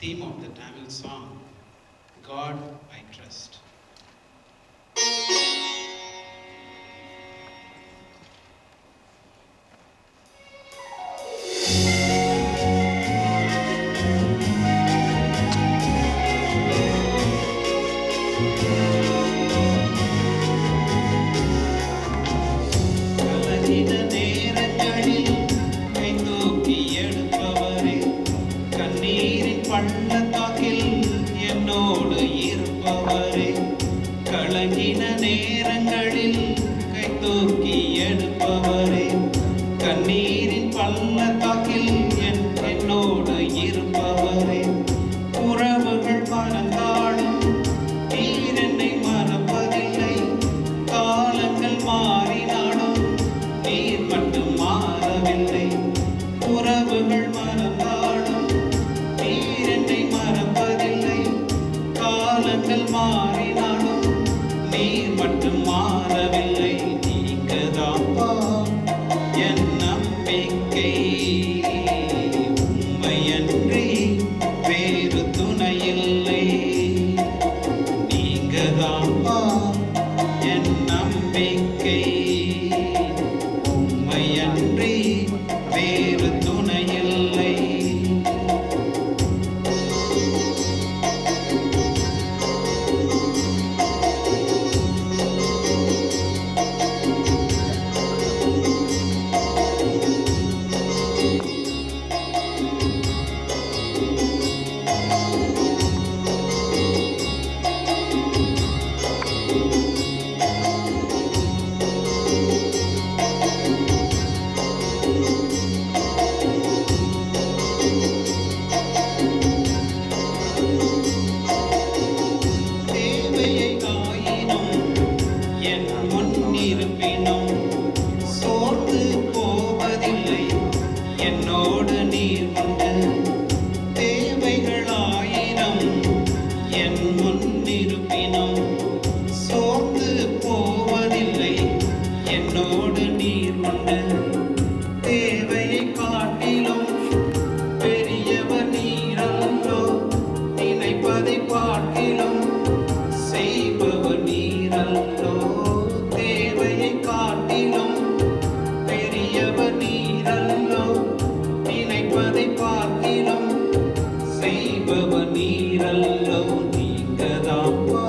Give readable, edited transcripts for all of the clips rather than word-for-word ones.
theme of the Tamil song, God I Trust. பள்ளத்தாக்கில் என்னோடு இருப்பவரே, கலங்கின நேரங்களில் கை தூக்கி எடுப்பவரே, கண்ணீரின் பள்ளத்தாக்கில் என்னோடு இருப்பவரே, உறவுகள் மறந்தாலும் நீர் என்னை மறப்பதில்லை, காலங்கள் மாறினாலும் நீர் மட்டும் மாறவில்லை, உறவுகள் மறந்தாலும் மறப்பதில்லை, காலங்கள் மாறினாலும் நீர் மட்டும் மாறவில்லை. நீங்கதாப்பா என் நம்பிக்கை, உம்மையன்றி வேறு துணையில்லை. நீங்கதாப்பா என் நம்பிக்கை, உம்மையன்றி வேறு துணையில்லை. இருப்பினும் சோர்ந்து போவதில்லை, என்னோடு நீர் உண்டு. தேவைகள் ஆயிரம் என் முன் இருப்பினும் சோர்ந்து போவதில்லை, என்னோடு நீர் உண்டு. தேவையை காட்டிலும் பெரியவர் நீரல்லோ, நினைப்பதை பார்க்கிலும் செய்பவர் நீரல்லோ. தேவையை காட்டிலும் பெரியவர் நீரல்லோ, நினைப்பதை பார்க்கிலும் செய்பவர் நீரல்லோ. நீங்கதாப்பா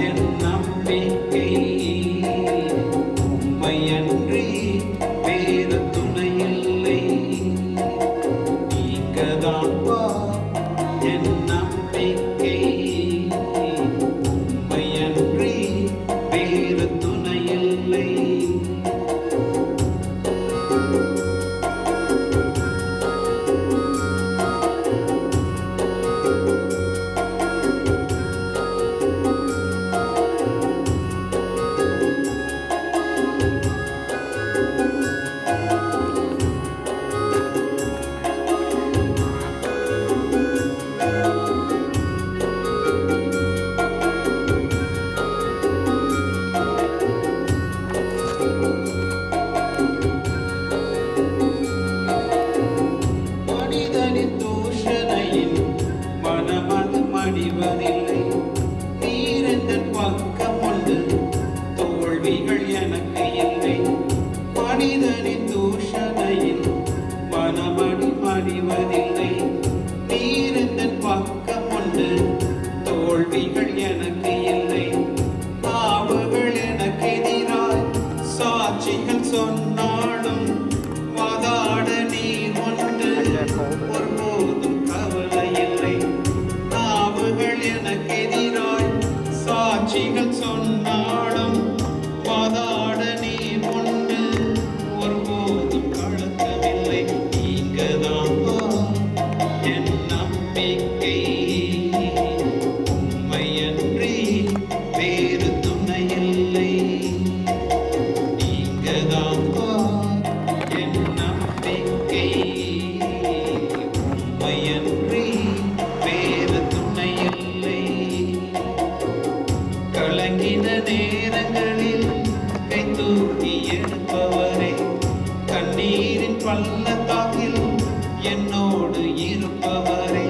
என் நம்பிக்கை, உம்மையன்றி வேறு துணையில்லை. நீங்கதாப்பா என் நம்பிக்கை, உம்மையன்றி வேறு துணையில்லை. மனமது மடிவதில்லை, நீரெந்தன் பக்கம் உண்டு, தோல்விகள் எனக்கு இல்லை. மனிதனின் தூஷணையில் மனமடி மடிவதில்லை, நீரெந்தன் பக்கம் உண்டு, தோல்விகள் எனக்கு இல்லை. பாவங்கள் எனக்கு எதிராய் சாட்சிகள் சொன்னாலும் வாதாட நீர் உண்டு, ஒருபோதும் கவலை இல்லை. பாவங்கள் எனக்கு எதிராய் சாட்சிகள் சொன்னாலும் வாதாட நீர் உண்டு, ஒருபோதும் கலக்கவில்லை. நீங்கதான் என் நம்பிக்கை, உம்மையன்றி வேறு துணையில்லை. நீங்கதான் என் நம்பிக்கை, உம்மையன்றி வேறு துணையில்லை. கலங்கின நேரங்களில் கை தூக்கி எடுப்பவரே, கண்ணீரின் பள்ளத்தாக்கில் என்னோடு இருப்பவரே,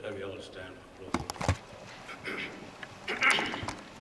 Shall we all stand for closing?